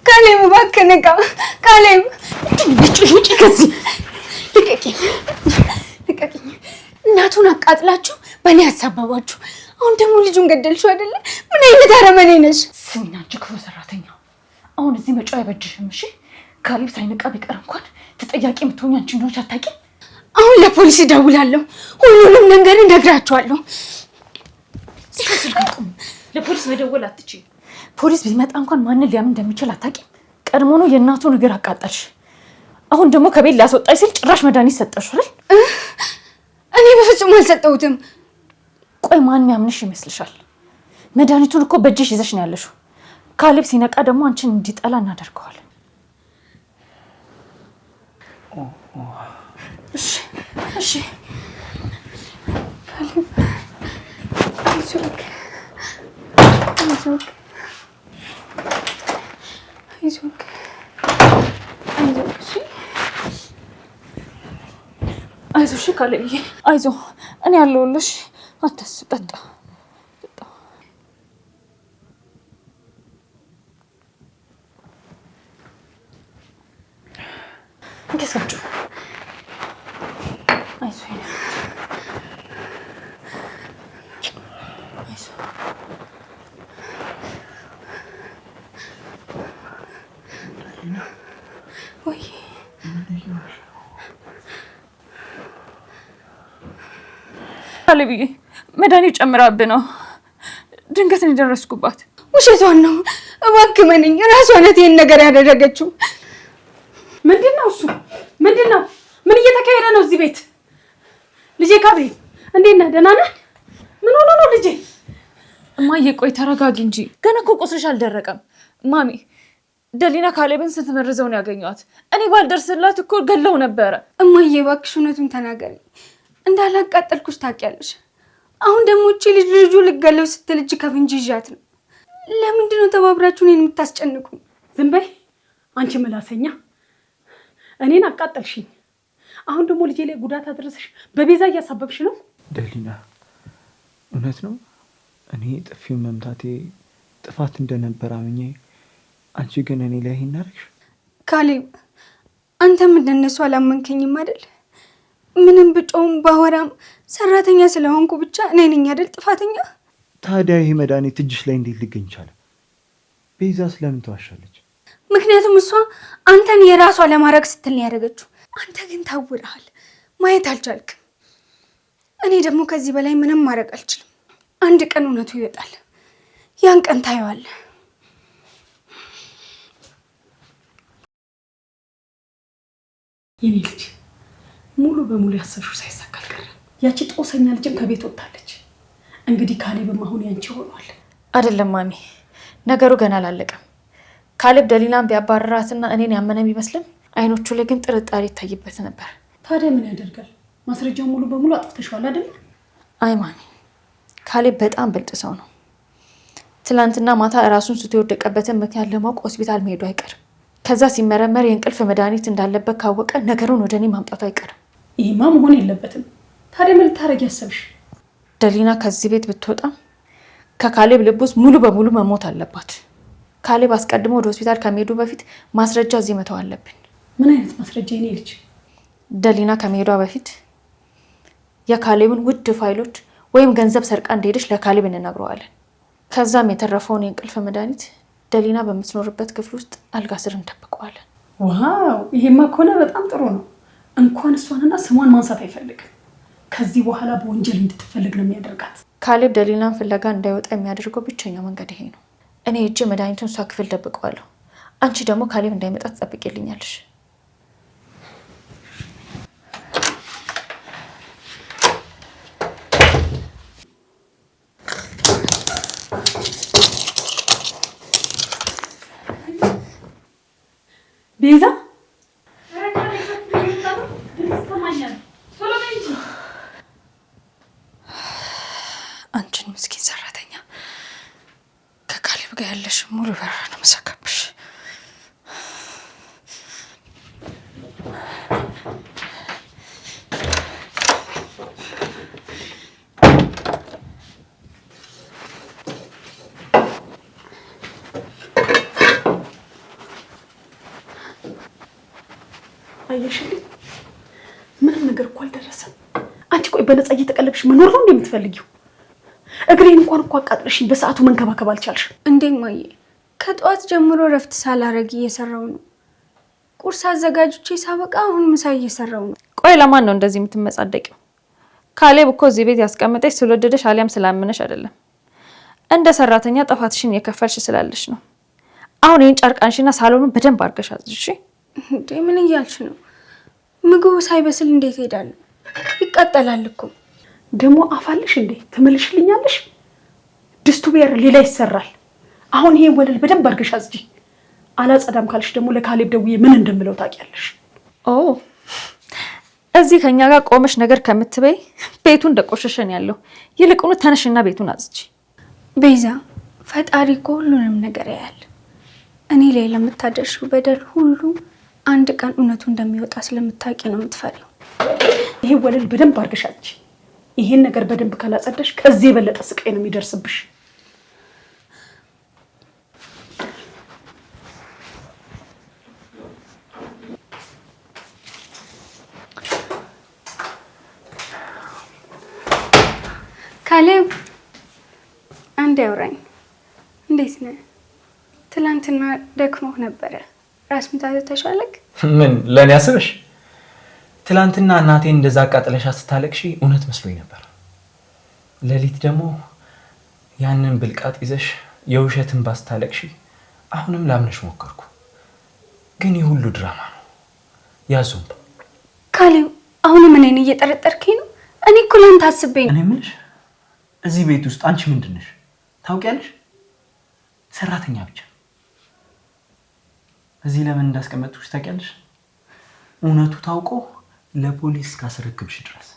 ካሌብ እባክህ ንቃ። ካሌብ ውጪ ከዚህ ልቀቂኝ። እናቱን አቃጥላችሁ በእኔ ያሳበባችሁ። አሁን ደግሞ ልጁን ገደልሽው አይደለ? ምን አይነት አረመኔ ነሽ? ስሚኝ አንቺ ክፉ ሰራተኛ፣ አሁን እዚህ መጫው አይበጅሽም። እሺ ካሌብ ሳይነቃ ቢቀር እንኳን ተጠያቂ የምትሆኚ አንቺ እንደሆንሽ አታውቂም? አሁን ለፖሊስ እደውላለሁ። ሁሉንም ነገር እነግራቸዋለሁ። ስልክ አቁም። ለፖሊስ መደወል አትችይም። ፖሊስ ቢመጣ እንኳን ማንን ሊያምን እንደሚችል አታውቂም? ቀድሞ ነው የእናቱን እግር አቃጠልሽ። አሁን ደግሞ ከቤት ሊያስወጣሽ ሲል ጭራሽ መድኃኒት ሰጠሽ አይደል? እኔ በፍጹም አልሰጠሁትም። ቆይ ማን ያምንሽ ይመስልሻል? መድኃኒቱን እኮ በእጅሽ ይዘሽ ነው ያለሽው። ካሌብ ሲነቃ ደግሞ አንቺን እንዲጠላ እናደርገዋለን። እሺ ካሌብ አይዞህ አይዞሽ ካሌብዬ፣ አይዞህ፣ እኔ ያለሁልሽ። አታስብ፣ ጠጣ። እንከሳችሁ። አይዞህ ወይ ካሌብዬ፣ መድኃኒት ጨምራብህ ነው። ድንገት ነው የደረስኩባት። ውሸቷን ነው። እባክህ መነኝ። እራሷ ናት ይሄን ነገር ያደረገችው። ምንድን ነው እሱ? ምንድን ነው? ምን እየተካሄደ ነው እዚህ ቤት? ልጄ ካሌብ እንዴት ነህ? ደህና ነህ? ምን ሆኖ ነው ልጄ? እማዬ ቆይ ተረጋጊ እንጂ ገና እኮ ቁስልሽ አልደረቀም። ማሚ ደሊና ካሌብን ስትመርዘው ነው ያገኘኋት። እኔ ባልደርስላት እኮ ገለው ነበረ። እማዬ እባክሽ እውነቱን ተናገሪ። እንዳላቃጠልኩሽ ታውቂያለሽ። አሁን ደግሞ እቺ ልጁ ልገለው ስትል እጅ ከፍንጅ ይዣት ነው። ለምንድን ነው ተባብራችሁ እኔን የምታስጨንቁኝ? ዝም በይ አንቺ ምላሰኛ። እኔን አቃጠልሽኝ። አሁን ደግሞ ልጄ ላይ ጉዳት አድርሰሽ በቤዛ እያሳበብሽ ነው። ደሊና እውነት ነው። እኔ ጥፊውን መምታቴ ጥፋት እንደነበር አምኜ፣ አንቺ ግን እኔ ላይ ይናረሽ። ካሌብ አንተም እንደነሱ አላመንከኝም አይደል? ምንም ብጮም ባወራም ሰራተኛ ስለሆንኩ ብቻ እኔ ነኝ አይደል ጥፋተኛ? ታዲያ ይሄ መድኃኒት እጅሽ ላይ እንዴት ሊገኝ ቻለ? ቤዛ ስለምን ተዋሻለች? ምክንያቱም እሷ አንተን የራሷ ለማድረግ ስትል ነው ያደረገችው። አንተ ግን ታውረሃል፣ ማየት አልቻልክም። እኔ ደግሞ ከዚህ በላይ ምንም ማድረግ አልችልም። አንድ ቀን እውነቱ ይወጣል። ያን ቀን ታየዋለህ። የኔ ልጅ ሙሉ በሙሉ ያሰብሽው ሳይሳካ አልቀረም። ያቺ ጦሰኛ ልጅም ከቤት ወጣለች። እንግዲህ ካሌብም አሁን ያንቺ ሆኗል። አይደለም ማሚ፣ ነገሩ ገና አላለቀም። ካሌብ ደሊናን ቢያባረራትና እኔን ያመነ ቢመስልም አይኖቹ ላይ ግን ጥርጣሬ ይታይበት ነበር። ታዲያ ምን ያደርጋል? ማስረጃው ሙሉ በሙሉ አጥፍተሽዋል አይደል? አይ ማሚ፣ ካሌብ በጣም ብልጥ ሰው ነው። ትላንትና ማታ እራሱን ስቶ የወደቀበትን ምክንያት ለማወቅ ሆስፒታል መሄዱ አይቀርም። ከዛ ሲመረመር የእንቅልፍ መድኃኒት እንዳለበት ካወቀ ነገሩን ወደ እኔ ማምጣቱ አይቀርም። ይሄማ መሆን የለበትም። ታዲያ ምን ልታረጊ ያሰብሽ? ደሊና ከዚህ ቤት ብትወጣም ከካሌብ ልብ ውስጥ ሙሉ በሙሉ መሞት አለባት። ካሌብ አስቀድሞ ወደ ሆስፒታል ከመሄዱ በፊት ማስረጃ እዚህ መተው አለብን። ምን አይነት ማስረጃ? የኔ ልጅ ደሊና ከመሄዷ በፊት የካሌብን ውድ ፋይሎች ወይም ገንዘብ ሰርቃ እንደሄደች ለካሌብ እንነግረዋለን። ከዛም የተረፈውን የእንቅልፍ መድኃኒት ደሊና በምትኖርበት ክፍል ውስጥ አልጋ ስር እንደብቀዋለን። ዋው! ይሄማ ከሆነ በጣም ጥሩ ነው። እንኳን እሷንና ስሟን ማንሳት አይፈልግም። ከዚህ በኋላ በወንጀል እንድትፈልግ ነው የሚያደርጋት። ካሌብ ደሊናን ፍለጋ እንዳይወጣ የሚያደርገው ብቸኛው መንገድ ይሄ ነው። እኔ ሄጄ መድኃኒቱን እሷ ክፍል ደብቀዋለሁ። አንቺ ደግሞ ካሌብ እንዳይመጣ ትጠብቂልኛለሽ። ቤዛ አንቺን ምስኪን ሰራተኛ ከካሌብ ጋር ያለሽ ሙሉ በራ ነው መሰካብሽ። አየሽልኝ፣ ምንም ነገር እኮ አልደረሰም። አንቺ ቆይ በነፃ እየተቀለብሽ መኖር ነው እንደምትፈልጊው? እግሬን እንኳን እኮ አቃጥለሽኝ በሰዓቱ መንከባከብ አልቻልሽ እንዴ? ማዬ ከጠዋት ጀምሮ ረፍት ሳላረግ እየሰራው ነው። ቁርስ አዘጋጅቼ ሳበቃ አሁን ምሳ እየሰራው ነው። ቆይ ለማን ነው እንደዚህ የምትመጻደቂው? ካሌብ እኮ እዚህ ቤት ያስቀመጠሽ ስለወደደሽ አሊያም ስላመነሽ አይደለም። እንደ ሰራተኛ ጥፋትሽን የከፈልሽ ስላለሽ ነው። አሁን ይህን ጨርቃንሽና ሳሎኑን በደንብ አድርገሽ አዝሽ። እንዴ ምን እያልሽ ነው? ምግቡ ሳይበስል እንዴት ሄዳለሁ? ይቃጠላል እኮ። ደግሞ አፋልሽ እንዴ ትመልሽልኛለሽ? ድስቱ ቢያር ሌላ ይሰራል። አሁን ይሄን ወለል በደንብ አድርገሽ አዝጂ። አላጸዳም ካልሽ ደግሞ ለካሌብ ደውዬ ምን እንደምለው ታውቂያለሽ። ኦ እዚህ ከኛ ጋር ቆመሽ ነገር ከምትበይ ቤቱ እንደቆሸሸን ያለው ይልቁኑ ተነሽና ቤቱን አዝጂ። ቤዛ ፈጣሪ እኮ ሁሉንም ነገር ያያል። እኔ ላይ ለምታደርሺው በደል ሁሉ አንድ ቀን እውነቱ እንደሚወጣ ስለምታውቂ ነው የምትፈሪው። ይሄ ወለል በደንብ አድርገሽ አዝጂ። ይሄን ነገር በደንብ ካላጸዳሽ ከዚህ የበለጠ ስቃይ ነው የሚደርስብሽ። ካሌብ አንድ ያውራኝ። እንዴት ነህ? ትላንትና ደክሞህ ነበረ። ራስ ምታት ተሻለክ? ምን ለኔ አስበሽ? ትላንትና እናቴን እንደዛ አቃጥለሽ ስታለቅሺ እውነት መስሎኝ ነበር። ሌሊት ደግሞ ያንን ብልቃጥ ይዘሽ የውሸትን ባስታለቅሺ አሁንም ላምነሽ ሞከርኩ። ግን ይህ ሁሉ ድራማ ነው። ያዙም ካሌብ አሁንም እኔን እየጠረጠርከኝ ነው? እኔ እኮ ላንተ አስቤኝ። እኔ የምልሽ እዚህ ቤት ውስጥ አንቺ ምንድን ነሽ ታውቂያለሽ? ሰራተኛ ብቻ። እዚህ ለምን እንዳስቀመጥኩሽ ታውቂያለሽ? እውነቱ ታውቆ ለፖሊስ ካስረክብሽ ድረስ።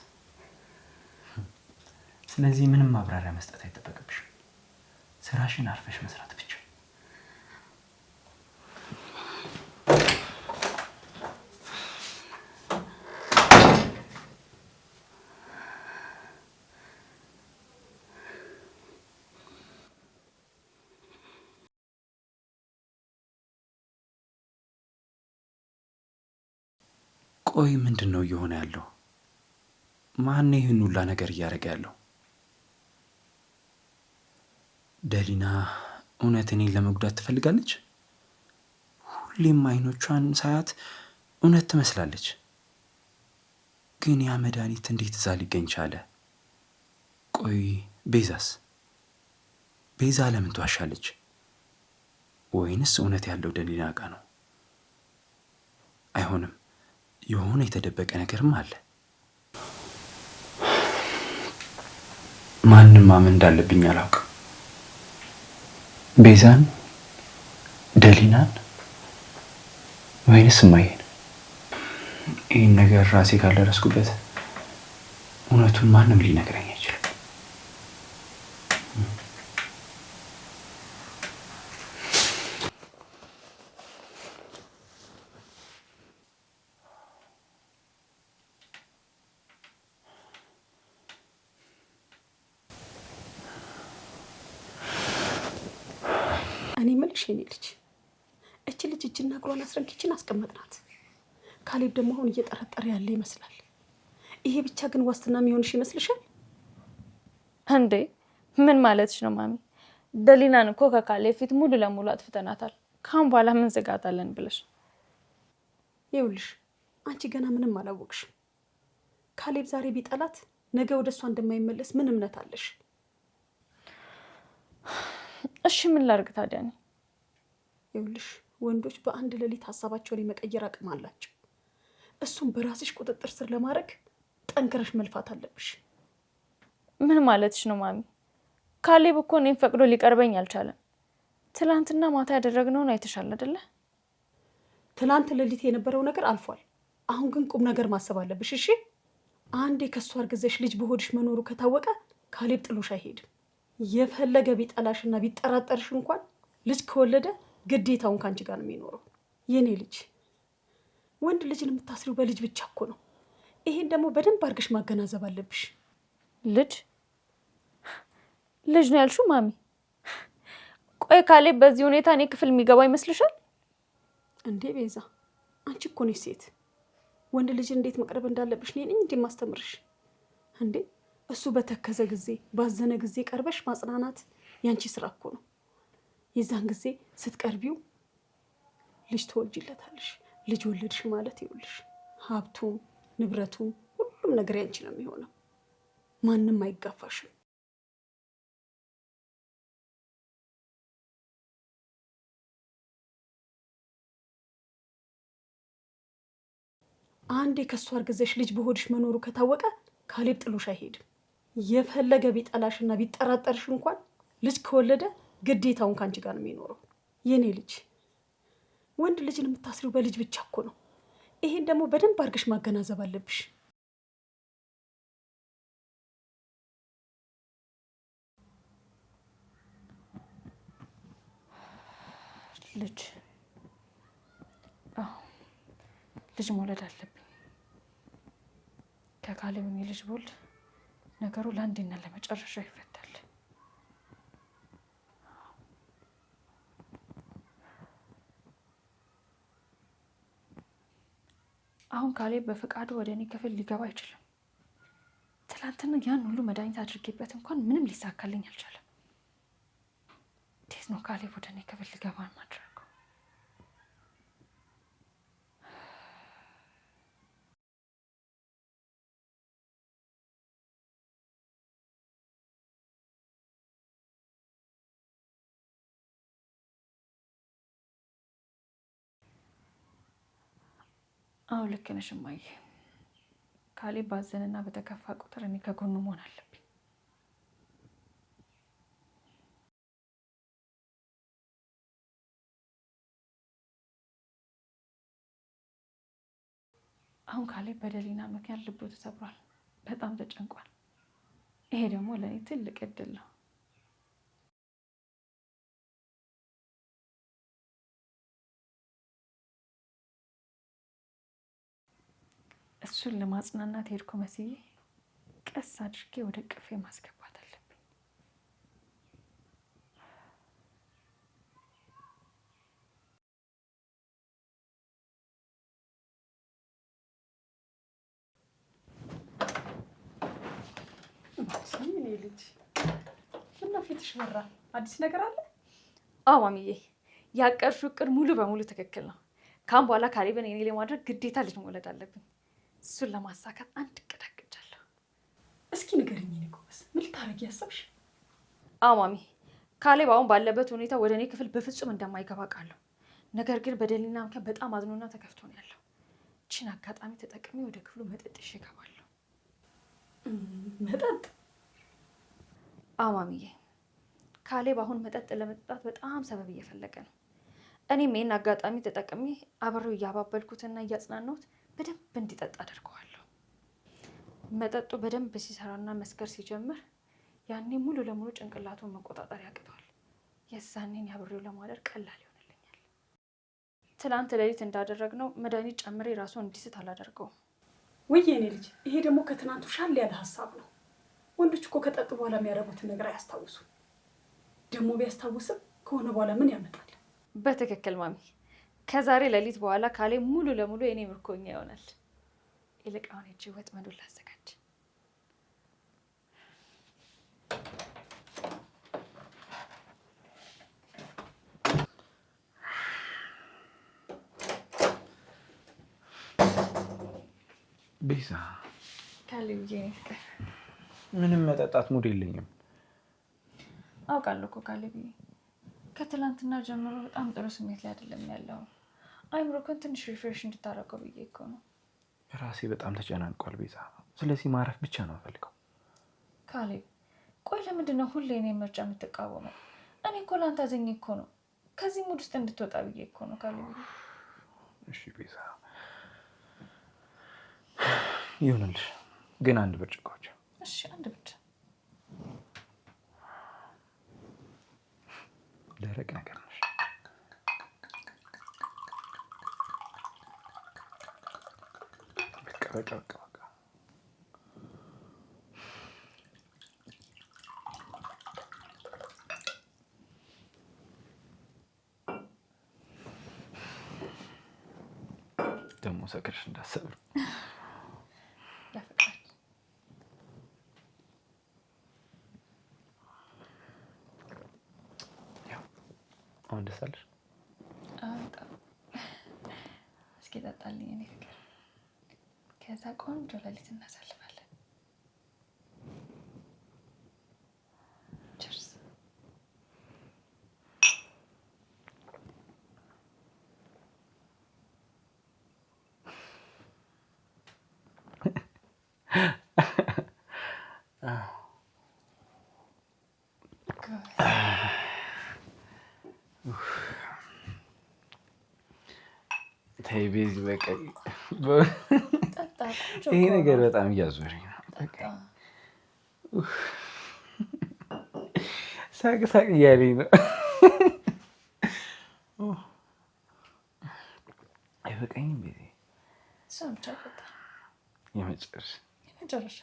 ስለዚህ ምንም ማብራሪያ መስጠት አይጠበቅብሽ። ስራሽን አርፈሽ መስራት ብቻ። ቆይ ምንድን ነው እየሆነ ያለው? ማን ይህን ሁላ ነገር እያደረገ ያለው? ደሊና እውነት እኔን ለመጉዳት ትፈልጋለች? ሁሌም አይኖቿን ሳያት እውነት ትመስላለች። ግን ያ መድኃኒት እንዴት እዛ ሊገኝ ቻለ? ቆይ ቤዛስ? ቤዛ ለምን ትዋሻለች? ወይንስ እውነት ያለው ደሊና ጋ ነው? አይሆንም። የሆነ የተደበቀ ነገርም አለ። ማንም ማመን እንዳለብኝ አላውቅም። ቤዛን፣ ደሊናን ወይንስ እማዬን? ይህን ነገር ራሴ ካልደረስኩበት እውነቱን ማንም ሊነግረኝ አይችልም። እኔ የምልሽ የኔ ልጅ እቺ ልጅ እጅና እግሯን አስረንኪችን አስቀመጥናት። ካሌብ ደግሞ አሁን እየጠረጠረ ያለ ይመስላል። ይሄ ብቻ ግን ዋስትና የሚሆንሽ ይመስልሻል እንዴ? ምን ማለትሽ ነው ማሚ? ደሊናን እኮ ከካሌብ ፊት ሙሉ ለሙሉ አጥፍተናታል። ካሁን በኋላ ምን ስጋት አለን ብለሽ? ይኸውልሽ አንቺ ገና ምንም አላወቅሽም። ካሌብ ዛሬ ቢጠላት ነገ ወደ እሷ እንደማይመለስ ምን እምነት አለሽ? እሺ ምን ላድርግ ታዲያ? ይኸውልሽ ወንዶች በአንድ ሌሊት ሀሳባቸውን የመቀየር አቅም አላቸው። እሱም በራስሽ ቁጥጥር ስር ለማድረግ ጠንክረሽ መልፋት አለብሽ። ምን ማለትሽ ነው ማሚ? ካሌብ እኮ እኔን ፈቅዶ ሊቀርበኝ አልቻለም። ትላንትና ማታ ያደረግነውን አይተሻል አይደለ? ትላንት ሌሊት የነበረው ነገር አልፏል። አሁን ግን ቁም ነገር ማሰብ አለብሽ። እሺ አንዴ ከሷ አርግዘሽ ልጅ በሆድሽ መኖሩ ከታወቀ ካሌብ ጥሎሽ አይሄድም። የፈለገ ቢጠላሽና ቢጠራጠርሽ እንኳን ልጅ ከወለደ ግዴታውን ካንቺ ጋር ነው የሚኖረው። የኔ ልጅ ወንድ ልጅን የምታስሪው በልጅ ብቻ እኮ ነው። ይሄን ደግሞ በደንብ አድርገሽ ማገናዘብ አለብሽ። ልጅ ነው ያልሽው ማሚ? ቆይ ካሌብ በዚህ ሁኔታ እኔ ክፍል የሚገባ ይመስልሻል እንዴ? ቤዛ አንቺ እኮ ነሽ ሴት። ወንድ ልጅ እንዴት መቅረብ እንዳለብሽ እኔ ነኝ እንዴ ማስተምርሽ እንዴ? እሱ በተከዘ ጊዜ ባዘነ ጊዜ ቀርበሽ ማጽናናት ያንቺ ስራ እኮ ነው። የዛን ጊዜ ስትቀርቢው ልጅ ትወልጂለታለሽ። ልጅ ወለድሽ ማለት ይኸውልሽ ሀብቱም ንብረቱም ሁሉም ነገር ያንቺ ነው የሚሆነው። ማንም አይጋፋሽም። አንዴ ከሷ አርግዘሽ ልጅ በሆድሽ መኖሩ ከታወቀ ካሌብ ጥሎሽ አይሄድም። የፈለገ ቢጠላሽና ቢጠራጠርሽ እንኳን ልጅ ከወለደ ግዴታውን ካንቺ ጋር ነው የሚኖረው። የኔ ልጅ ወንድ ልጅን የምታስሪው በልጅ ብቻ እኮ ነው። ይሄን ደግሞ በደንብ አድርገሽ ማገናዘብ አለብሽ። ልጅ መውለድ አለብኝ። ከካሌብ ልጅ ብወልድ ነገሩ ለአንዴና ለመጨረሻ ይፈታል። አሁን ካሌብ በፈቃዱ ወደ እኔ ክፍል ሊገባ አይችልም። ትላንትና ያን ሁሉ መድኃኒት አድርጌበት እንኳን ምንም ሊሳካልኝ አልቻለም። እንዴት ነው ካሌብ ወደ እኔ ክፍል ሊገባ ማድረገው? አዎ ልክ ነሽ እማዬ። ካሌብ ባዘንና በተከፋ ቁጥር እኔ ከጎኑ መሆን አለብኝ። አሁን ካሌብ በደሊና ምክንያት ልቡ ተሰብሯል፣ በጣም ተጨንቋል። ይሄ ደግሞ ለእኔ ትልቅ እድል ነው። እሱን ለማጽናናት ሄድኩ መስዬ ቀስ አድርጌ ወደ ቅፌ ማስገባት አለብኝ። እኔ ልጅ እና ፊትሽ በራ፣ አዲስ ነገር አለ? አዎ ማሚዬ፣ ያቀድሽው እቅድ ሙሉ በሙሉ ትክክል ነው። ካሁን በኋላ ካሌብን የኔ ለማድረግ ግዴታ ልጅ መውለድ አለብኝ። እሱን ለማሳካት አንድ እቅድ አቅጃለሁ። እስኪ ንገሪኝ የኔ ጎበዝ፣ ምን ልታረጊ ያሰብሽ? አዎ ማሚ፣ ካሌብ አሁን ባለበት ሁኔታ ወደ እኔ ክፍል በፍጹም እንደማይገባ ቃለሁ። ነገር ግን በደሊና ምክንያት በጣም አዝኖና ተከፍቶ ነው ያለው። ይህችን አጋጣሚ ተጠቅሜ ወደ ክፍሉ መጠጥ ይዤ እገባለሁ። መጠጥ? አዎ ማሚዬ፣ ካሌብ አሁን መጠጥ ለመጠጣት በጣም ሰበብ እየፈለገ ነው። እኔም ይህን አጋጣሚ ተጠቅሜ አብሬው እያባበልኩትና እያጽናናሁት በደንብ እንዲጠጣ አደርገዋለሁ። መጠጡ በደንብ ሲሰራና መስከር ሲጀምር ያኔ ሙሉ ለሙሉ ጭንቅላቱን መቆጣጠር ያቅተዋል። የዛኔን አብሬው ለማደር ቀላል ይሆንልኛል። ትላንት ሌሊት እንዳደረግነው መድኃኒት ጨምሬ ራሱን እንዲስት አላደርገውም። ውይ የኔ ልጅ፣ ይሄ ደግሞ ከትናንቱ ሻል ያለ ሀሳብ ነው። ወንዶች እኮ ከጠጡ በኋላ የሚያደርጉትን ነገር አያስታውሱም። ደግሞ ቢያስታውስም ከሆነ በኋላ ምን ያመጣል? በትክክል ማሚ። ከዛሬ ሌሊት በኋላ ካሌብ ሙሉ ለሙሉ የኔ ምርኮኛ ይሆናል። ይልቅ አሁን ሂጅ ወጥመዱን ላዘጋጅ። ቤዛ፣ ካሌብዬ፣ የኔ ፍቅር፣ ምንም መጠጣት ሙድ የለኝም። አውቃለሁ እኮ ካሌብዬ፣ ከትላንትና ጀምሮ በጣም ጥሩ ስሜት ላይ አይደለም ያለው። አይምሮክን ትንሽ ሪፍሬሽ እንድታረገው ብዬ እኮ ነው። ራሴ በጣም ተጨናንቋል ቤዛ። ስለዚህ ማረፍ ብቻ ነው የምፈልገው። ካሌብ፣ ቆይ ለምንድን ነው ሁሌ እኔ ምርጫ የምትቃወመው? እኔ እኮ ላንተ አዘኝ እኮ ነው ከዚህ ሙድ ውስጥ እንድትወጣ ብዬ እኮ ነው ካሌብ። እሺ ቤዛ፣ ይሁንልሽ፣ ግን አንድ ብርጭቆ ብቻ። እሺ፣ አንድ ብቻ። ደረቅ ነገር ነሽ። በቃ ደግሞ ሰክርሽ እንዳሰብር አሁን ደስ አለሽ? እስኪ ጠጣልኝ እኔ ፍቅር፣ ከዛ ቆንጆ ሌሊት እናሳልፋለን። ቸርስ። ተይ ቤዚ በቃ ይሄ ነገር በጣም እያዞረኝ ነው። ሳቅ ሳቅ እያለኝ ነው። አይበቃኝም ቤዚ? የመጨረሻ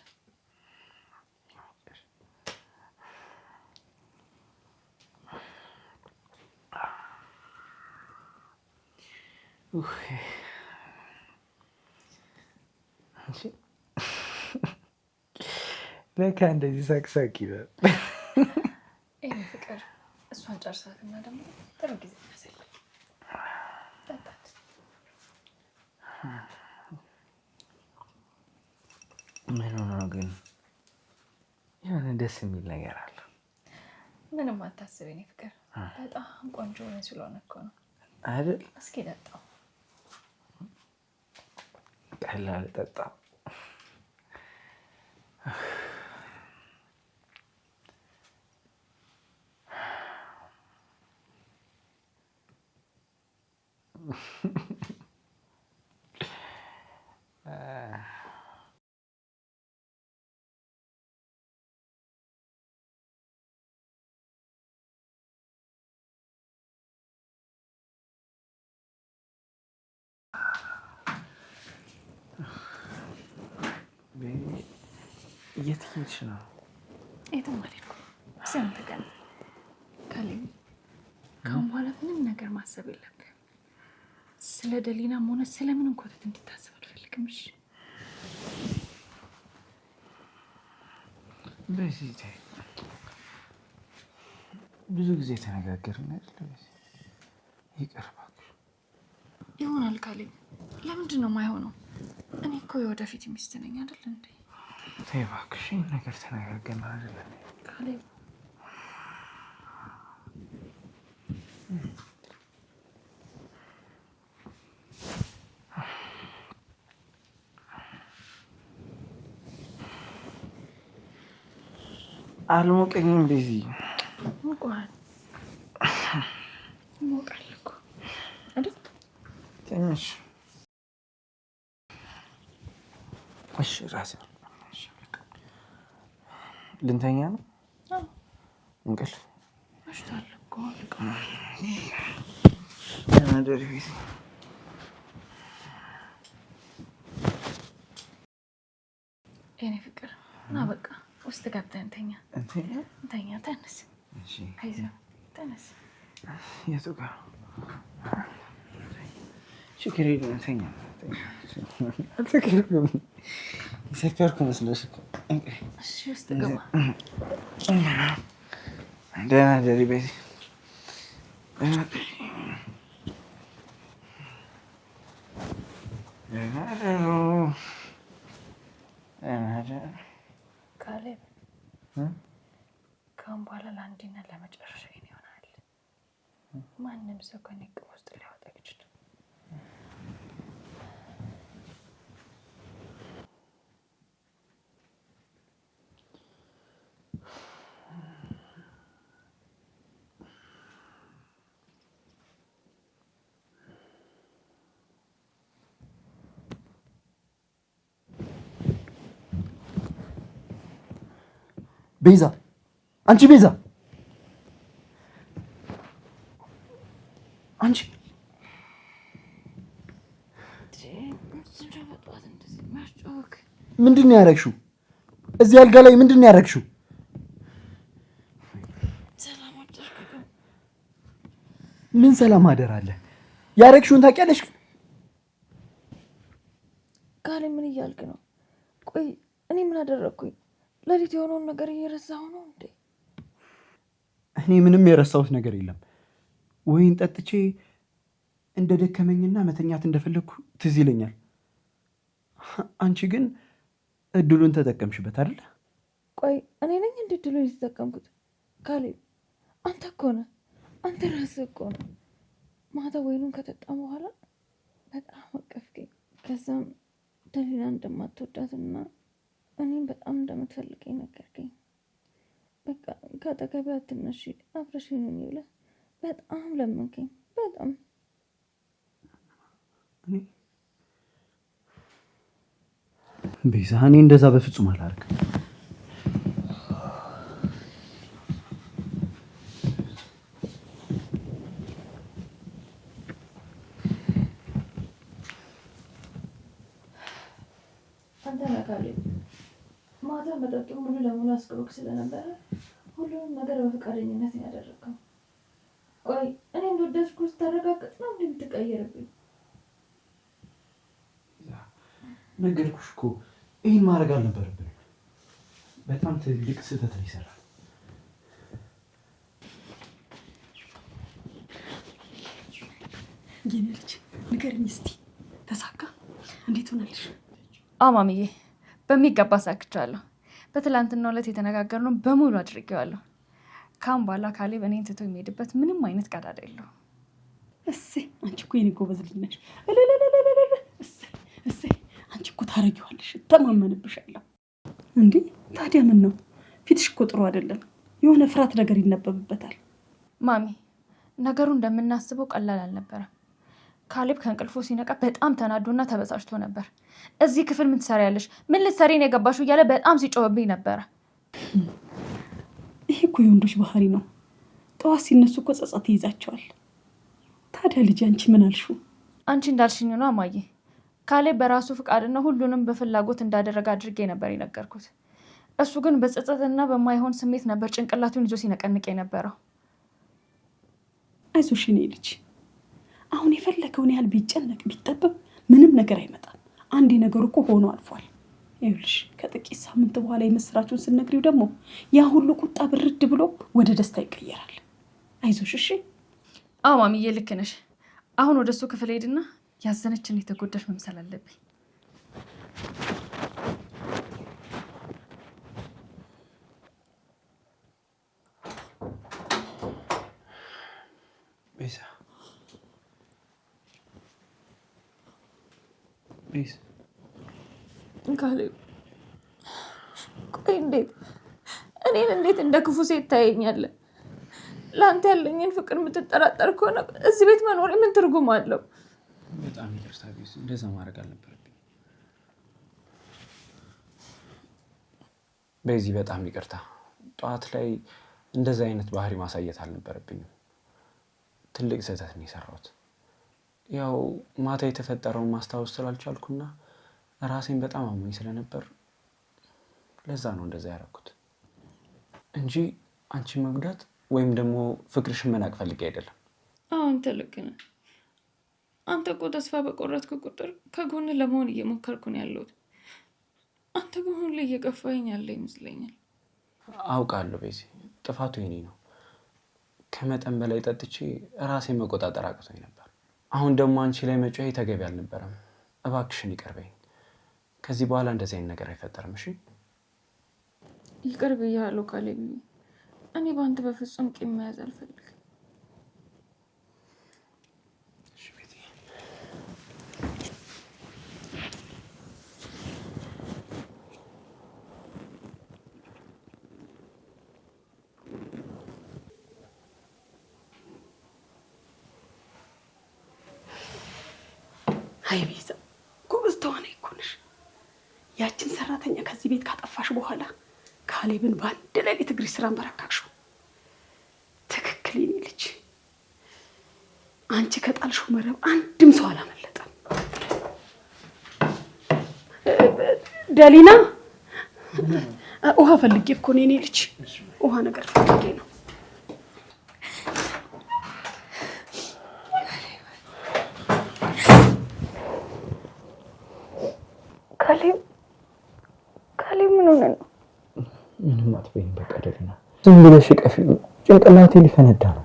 ለካ እንደዚህ ሳቅሳቅ ይላል። ይሄ ፍቅር እሷን ጨርሳትና ደግሞ ጥሩ ጊዜ ያሳያል። ምን ሆኖ ግን የሆነ ደስ የሚል ነገር አለ። ምንም አታስብ የኔ ፍቅር፣ በጣም ቆንጆ ሆነ ስለሆነ እኮ ነው አይደል? እስኪ ጠጣው። ቀላል ጠጣ። የት ሄድሽ ነው? የትም አልሄድኩም። ስንት ቀን ካሌብ፣ ከአሁን በኋላ ምንም ነገር ማሰብ የለብህም። ስለ ደሊናም ሆነ ስለምንም ኮተት እንድታስብ አልፈልግም። እሺ? በዚህ ብዙ ጊዜ ተነጋገርን አይደል? ይቅር እባክሽ። ይሆናል ካሌብ፣ ለምንድን ነው የማይሆነው? እኔ እኮ የወደፊት ሚስት ነኝ አይደል እንዴ? ተይ እባክሽ፣ ይህን ነገር ተነጋገርን አይደል ካሌብ? አልሞቀኝም ቤዚ። ሞቋል። ሞቃል እኮ አይደል? ትንሽ እሺ። ራሴ ልንተኛ ነው። እንቅልፍ መሽቷል እኮ። ደሪ ቤዚ። የኔ ፍቅር ና በቃ ውስጥ ገብተን እንተኛ። እንተኛ። ተነስ። አይዞህ ተነስ። የቱ ጋር? ችግር የለም እንተኛ። ሰከርኩ መስሎሽ እኮ። እሺ ውስጥ ገባ። ደህና ደሪ ቤዚ። ካሌብ፣ ከአሁን በኋላ ለአንዴና ለመጨረሻ ይሆናል። ማንም ሰው ከኔ እቅፍ ውስጥ ሊያወጣ ይችላል። ቤዛ፣ አንቺ ቤዛ፣ አንቺ ምንድን ነው ያደረግሽው? እዚህ አልጋ ላይ ምንድን ነው ያደረግሽው? ምን ሰላም አደር አለ? ያደረግሽውን ታውቂያለሽ? ካሌ ምን እያልክ ነው? ቆይ እኔ ምን አደረግኩኝ? ለሊት የሆነውን ነገር እየረሳሁ ነው እንዴ? እኔ ምንም የረሳሁት ነገር የለም። ወይን ጠጥቼ እንደ ደከመኝና መተኛት እንደፈለግኩ ትዝ ይለኛል። አንቺ ግን እድሉን ተጠቀምሽበት አይደል? ቆይ እኔ ነኝ እንደ እድሉን የተጠቀምኩት? ካሌ አንተ እኮ ነህ፣ አንተ ራስህ እኮ ነው። ማታ ወይኑን ከጠጣ በኋላ በጣም አቀፍከኝ። ከዛም ደሊና እንደማትወዳትና እኔም በጣም እንደምትፈልገኝ ነገርከኝ። በቃ ከአጠገቤ አትነሺ፣ አብረሽኝ ነኝ ብለህ በጣም ለመንከኝ። በጣም ቤዛ፣ እኔ እንደዛ በፍጹም አላደርግም። አንተ ነህ ካሌ። ማታ መጠጡ ሙሉ ለሙሉ አስቅሮክ ስለነበረ ሁሉንም ነገር በፈቃደኝነት ነው ያደረግከው። ቆይ እኔ እንደወደድኩ ስታረጋግጥ ነው እንደምትቀየርብኝ? ነገርኩሽ እኮ ይህን ማድረግ አልነበረብንም። በጣም ትልቅ ስህተት ነው ይሰራል። የኔ ልጅ ንገሪኝ እስኪ፣ ተሳካ? እንዴት ሆነልሽ? ማሚዬ በሚገባ ሳክቻለሁ። በትላንትናው ዕለት የተነጋገርነው በሙሉ አድርጌዋለሁ። ካም በኋላ ካሌብ እኔን ትቶ የሚሄድበት ምንም አይነት ቀዳዳ የለውም። እሰይ፣ አንቺ እኮ የኔ ጎበዝ ልጅ ነሽ። እሰይ፣ አንቺ እኮ ታረጊዋለሽ፣ እተማመንብሻለሁ። እንዴ ታዲያ ምን ነው? ፊትሽ እኮ ጥሩ አይደለም። የሆነ ፍርሃት ነገር ይነበብበታል። ማሚ ነገሩ እንደምናስበው ቀላል አልነበረም። ካሌብ ከእንቅልፎ ሲነቃ በጣም ተናዶና ተበሳጭቶ ነበር። እዚህ ክፍል ምን ትሰሪያለሽ? ምን ልትሰሪ ነው የገባሽው? እያለ በጣም ሲጮህብኝ ነበረ። ይሄ እኮ የወንዶች ባህሪ ነው። ጠዋት ሲነሱ እኮ ጸጸት ይይዛቸዋል። ታዲያ ልጅ አንቺ ምን አልሽው? አንቺ እንዳልሽኝ ነው እማዬ። ካሌብ በራሱ ፍቃድና ሁሉንም በፍላጎት እንዳደረገ አድርጌ ነበር የነገርኩት። እሱ ግን በጸጸትና በማይሆን ስሜት ነበር ጭንቅላቱን ይዞ ሲነቀንቅ የነበረው። አይዞሽ የኔ ልጅ፣ አሁን የፈለገውን ያህል ቢጨነቅ ቢጠበብ ምንም ነገር አይመጣም። አንዴ ነገሩ እኮ ሆኖ አልፏል። ይኸውልሽ ከጥቂት ሳምንት በኋላ የምስራቹን ስነግሪው ደግሞ ያ ሁሉ ቁጣ ብርድ ብሎ ወደ ደስታ ይቀየራል። አይዞሽ እሺ? አዎ ማሚዬ ልክ ነሽ። አሁን ወደ እሱ ክፍል ሄድና ያዘነችን የተጎዳሽ መምሰል አለብኝ። ቤዛ ካሌብ ቆይ እኔን እንዴት እንደ ክፉ ሴት ታየኛለህ? ለአንተ ያለኝን ፍቅር የምትጠራጠር ከሆነ እዚህ ቤት መኖር ምን ትርጉም አለው? በጣም ይቅርታ ቤዛ፣ እንደዛ ማድረግ አልነበረብኝ። በዚህ በጣም ይቅርታ። ጠዋት ላይ እንደዛ አይነት ባህሪ ማሳየት አልነበረብኝም። ትልቅ ስህተት ነው የሰራሁት። ያው ማታ የተፈጠረውን ማስታወስ ስላልቻልኩና ራሴን በጣም አሞኝ ስለነበር ለዛ ነው እንደዛ ያደረኩት እንጂ አንቺ መጉዳት ወይም ደግሞ ፍቅርሽን መናቅ ፈልጌ አይደለም። አንተ ልክ ነህ። አንተ እኮ ተስፋ በቆረጥክ ቁጥር ከጎን ለመሆን እየሞከርኩ ነው ያለሁት። አንተ ግን ሁሌ እየከፋኝ ያለ ይመስለኛል። አውቃለሁ ቤዚ፣ ጥፋቱ የኔ ነው። ከመጠን በላይ ጠጥቼ ራሴን መቆጣጠር አቅቶኝ ነበር። አሁን ደግሞ አንቺ ላይ መጮሄ ተገቢ አልነበረም። እባክሽን ይቅርበኝ። ከዚህ በኋላ እንደዚህ አይነት ነገር አይፈጠርም። እሺ? ይቅር ብያለሁ ካሌብ። እኔ በአንተ በፍጹም ቂም መያዝ አልፈልግም። አይ ቤዛ፣ ጎበዝ ተዋናይ እኮ ነሽ። ያችን ሰራተኛ ከዚህ ቤት ካጠፋሽ በኋላ ካሌብን በአንድ ሌሊት እግሪ ስራ አንበረካክሽው። ትክክል የኔ ልጅ። አንቺ ከጣልሽው መረብ አንድም ሰው አላመለጠም። ደሊና፣ ውሃ ፈልጌ እኮ ነው የኔ ልጅ። ውሃ ነገር ፈልጌ ነው። ካሌብ ምን ሆነ ነው? ምንም አትበይኝ በቃ ደሊና፣ ዝም ብለሽ ቀፊ፣ ጭንቅላቴ ሊፈነዳ ነው።